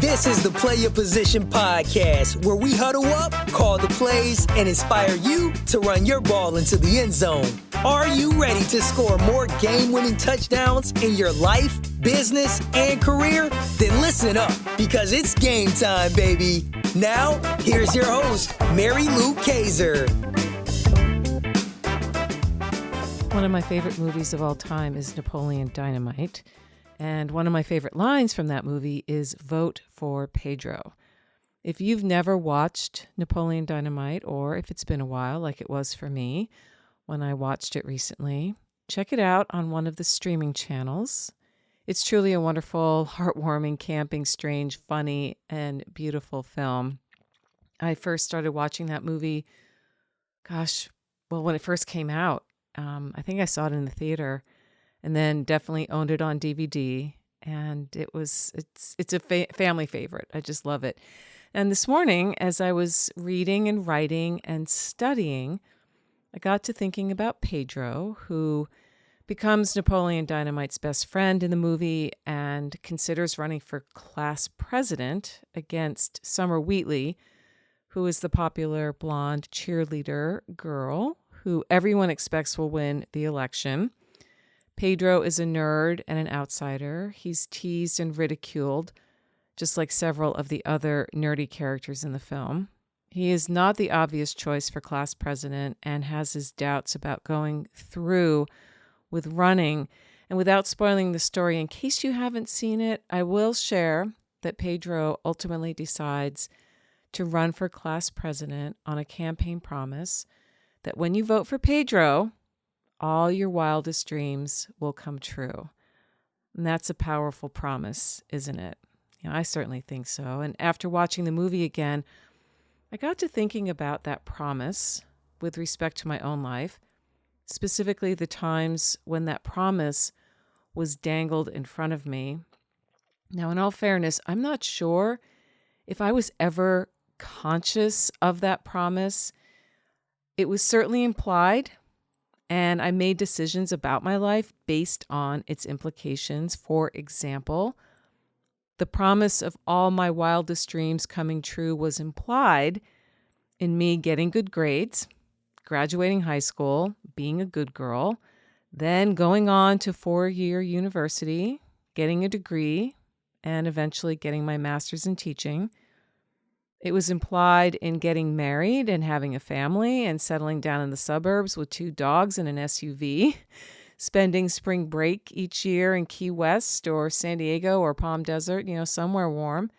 This is the Play Your Position podcast, where we huddle up, call the plays, and inspire you to run your ball into the end zone. Are you ready to score more game-winning touchdowns in your life, business, and career? Then listen up, because it's game time, baby. Now, here's your host, Mary Lou Kaiser. One of my favorite movies of all time is Napoleon Dynamite. And one of my favorite lines from that movie is "Vote for Pedro." If you've never watched Napoleon Dynamite, or if it's been a while like it was for me when I watched it recently, check it out on one of the streaming channels. It's truly a wonderful, heartwarming, camping, strange, funny, and beautiful film. I first started watching that movie, when it first came out. I think I saw it in the theater. And then definitely owned it on DVD, and it's a family favorite. I just love it. And this morning, as I was reading and writing and studying, I got to thinking about Pedro, who becomes Napoleon Dynamite's best friend in the movie and considers running for class president against Summer Wheatley, who is the popular blonde cheerleader girl who everyone expects will win the election. Pedro is a nerd and an outsider. He's teased and ridiculed, just like several of the other nerdy characters in the film. He is not the obvious choice for class president and has his doubts about going through with running. And without spoiling the story, in case you haven't seen it, I will share that Pedro ultimately decides to run for class president on a campaign promise that when you vote for Pedro, all your wildest dreams will come true. And that's a powerful promise, isn't it? I certainly think so. And after watching the movie again, I got to thinking about that promise with respect to my own life, specifically the times when that promise was dangled in front of me. Now, in all fairness, I'm not sure if I was ever conscious of that promise. It was certainly implied, and I made decisions about my life based on its implications. For example, the promise of all my wildest dreams coming true was implied in me getting good grades, graduating high school, being a good girl, then going on to 4-year university, getting a degree, and eventually getting my master's in teaching. It was implied in getting married and having a family and settling down in the suburbs with 2 dogs and an SUV, spending spring break each year in Key West or San Diego or Palm Desert, somewhere warm.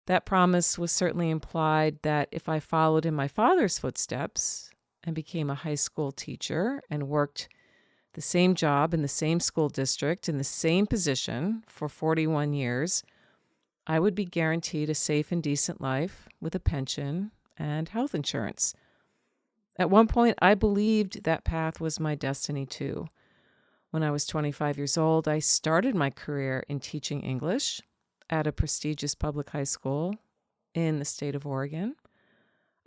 That promise was certainly implied that if I followed in my father's footsteps and became a high school teacher and worked the same job in the same school district in the same position for 41 years, I would be guaranteed a safe and decent life with a pension and health insurance. At one point, I believed that path was my destiny too. When I was 25 years old, I started my career in teaching English at a prestigious public high school in the state of Oregon.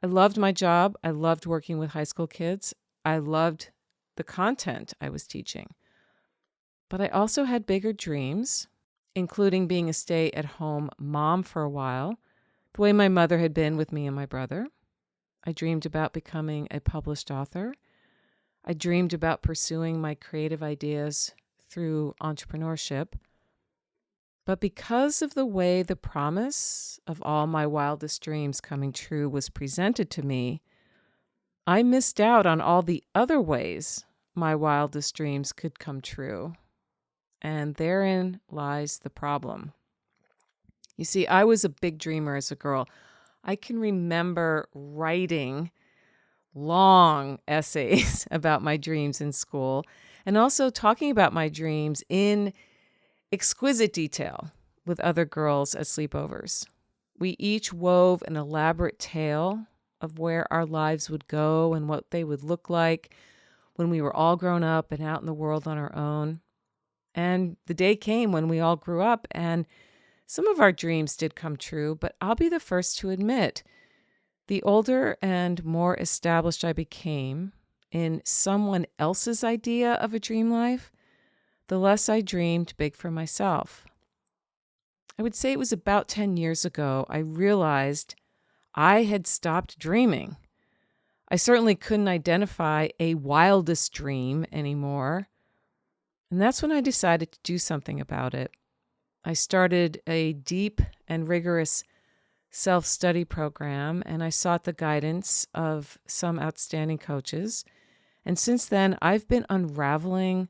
I loved my job. I loved working with high school kids. I loved the content I was teaching. But I also had bigger dreams, including being a stay-at-home mom for a while, the way my mother had been with me and my brother. I dreamed about becoming a published author. I dreamed about pursuing my creative ideas through entrepreneurship. But because of the way the promise of all my wildest dreams coming true was presented to me, I missed out on all the other ways my wildest dreams could come true. And therein lies the problem. You see, I was a big dreamer as a girl. I can remember writing long essays about my dreams in school and also talking about my dreams in exquisite detail with other girls at sleepovers. We each wove an elaborate tale of where our lives would go and what they would look like when we were all grown up and out in the world on our own. And the day came when we all grew up, and some of our dreams did come true, but I'll be the first to admit, the older and more established I became in someone else's idea of a dream life, the less I dreamed big for myself. I would say it was about 10 years ago, I realized I had stopped dreaming. I certainly couldn't identify a wildest dream anymore. And that's when I decided to do something about it. I started a deep and rigorous self-study program, and I sought the guidance of some outstanding coaches. And since then, I've been unraveling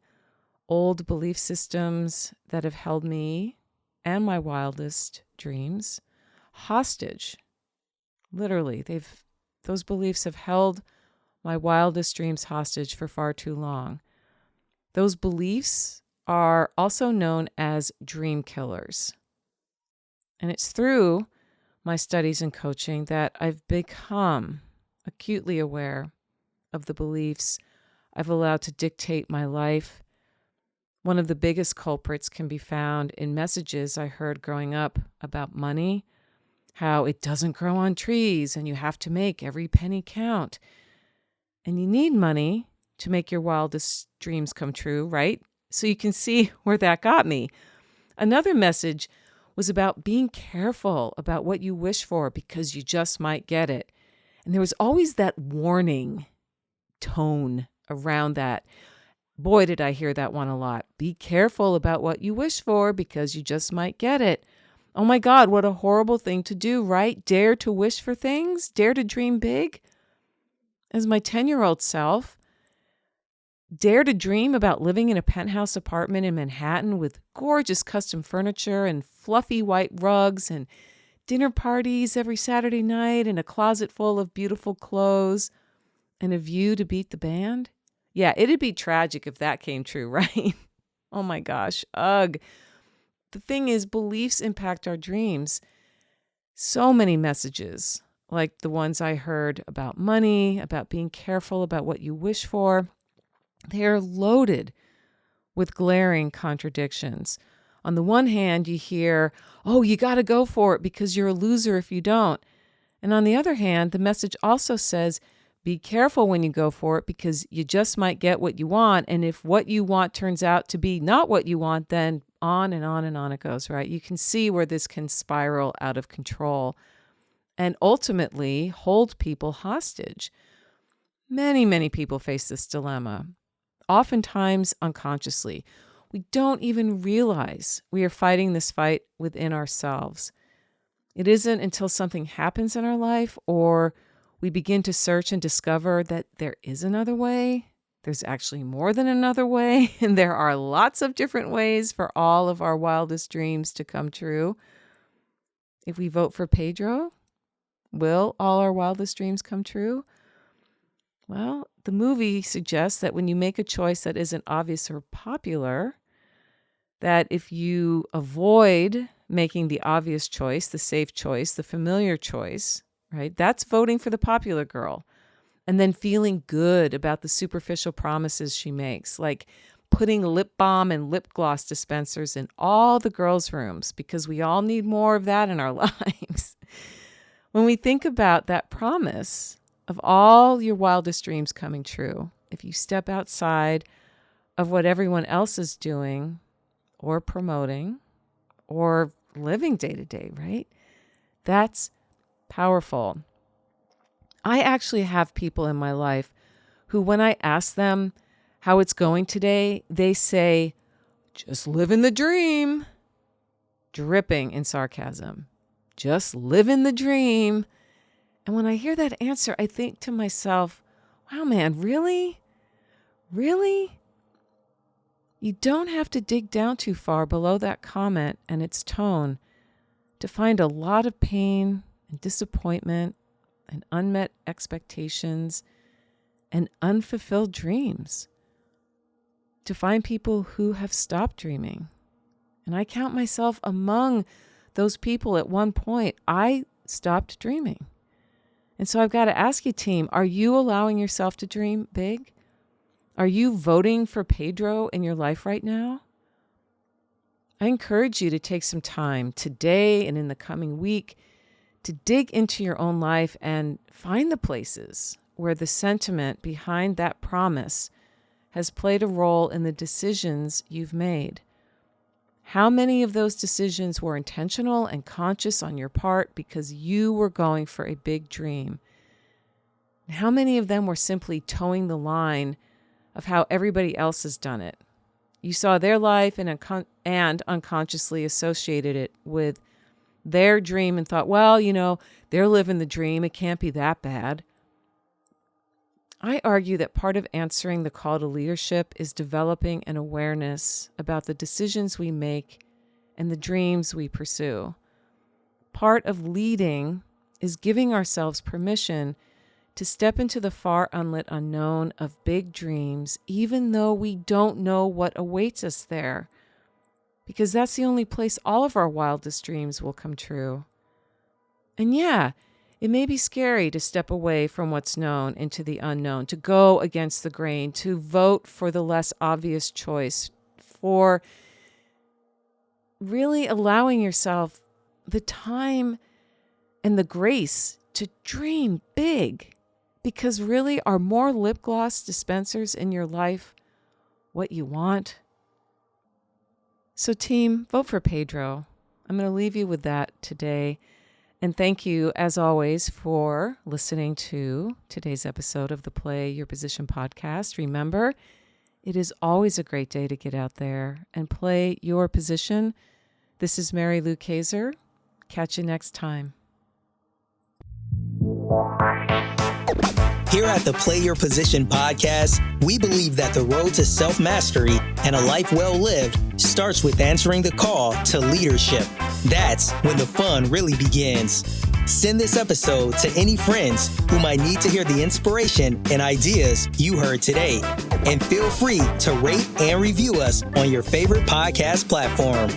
old belief systems that have held me and my wildest dreams hostage. Literally, those beliefs have held my wildest dreams hostage for far too long. Those beliefs are also known as dream killers. And it's through my studies and coaching that I've become acutely aware of the beliefs I've allowed to dictate my life. One of the biggest culprits can be found in messages I heard growing up about money, how it doesn't grow on trees and you have to make every penny count. And you need money to make your wildest dreams come true, right? So you can see where that got me. Another message was about being careful about what you wish for because you just might get it. And there was always that warning tone around that. Boy, did I hear that one a lot. Be careful about what you wish for because you just might get it. Oh my God, what a horrible thing to do, right? Dare to wish for things? Dare to dream big? As my 10-year-old self, dare to dream about living in a penthouse apartment in Manhattan with gorgeous custom furniture and fluffy white rugs and dinner parties every Saturday night and a closet full of beautiful clothes and a view to beat the band? Yeah, it'd be tragic if that came true, right? Oh my gosh, ugh. The thing is, beliefs impact our dreams. So many messages, like the ones I heard about money, about being careful about what you wish for, they are loaded with glaring contradictions. On the one hand, you hear, oh, you got to go for it because you're a loser if you don't. And on the other hand, the message also says, be careful when you go for it because you just might get what you want. And if what you want turns out to be not what you want, then on and on and on it goes, right? You can see where this can spiral out of control and ultimately hold people hostage. Many, many people face this dilemma, oftentimes unconsciously. We don't even realize we are fighting this fight within ourselves. It isn't until something happens in our life or we begin to search and discover that there is another way. There's actually more than another way, and there are lots of different ways for all of our wildest dreams to come true. If we vote for Pedro, will all our wildest dreams come true? Well, the movie suggests that when you make a choice that isn't obvious or popular, that if you avoid making the obvious choice, the safe choice, the familiar choice, right? That's voting for the popular girl. And then feeling good about the superficial promises she makes, like putting lip balm and lip gloss dispensers in all the girls' rooms because we all need more of that in our lives. When we think about that promise of all your wildest dreams coming true, if you step outside of what everyone else is doing or promoting or living day to day, right? That's powerful. I actually have people in my life who, when I ask them how it's going today, they say, just living the dream, dripping in sarcasm. Just living the dream. And when I hear that answer, I think to myself, wow, man, really? Really? You don't have to dig down too far below that comment and its tone to find a lot of pain and disappointment and unmet expectations and unfulfilled dreams. To find people who have stopped dreaming. And I count myself among those people. At one point, I stopped dreaming. And so I've got to ask you, team, are you allowing yourself to dream big? Are you voting for Pedro in your life right now? I encourage you to take some time today and in the coming week to dig into your own life and find the places where the sentiment behind that promise has played a role in the decisions you've made. How many of those decisions were intentional and conscious on your part because you were going for a big dream? How many of them were simply towing the line of how everybody else has done it? You saw their life and unconsciously associated it with their dream and thought, well, they're living the dream. It can't be that bad. I argue that part of answering the call to leadership is developing an awareness about the decisions we make and the dreams we pursue. Part of leading is giving ourselves permission to step into the far unlit unknown of big dreams, even though we don't know what awaits us there, because that's the only place all of our wildest dreams will come true. And yeah, it may be scary to step away from what's known into the unknown, to go against the grain, to vote for the less obvious choice, for really allowing yourself the time and the grace to dream big. Because really, are more lip gloss dispensers in your life what you want? So team, vote for Pedro. I'm going to leave you with that today. And thank you, as always, for listening to today's episode of the Play Your Position podcast. Remember, it is always a great day to get out there and play your position. This is Mary Lou Kaiser. Catch you next time. Here at the Play Your Position podcast, we believe that the road to self-mastery and a life well lived starts with answering the call to leadership. That's when the fun really begins. Send this episode to any friends who might need to hear the inspiration and ideas you heard today. And feel free to rate and review us on your favorite podcast platform.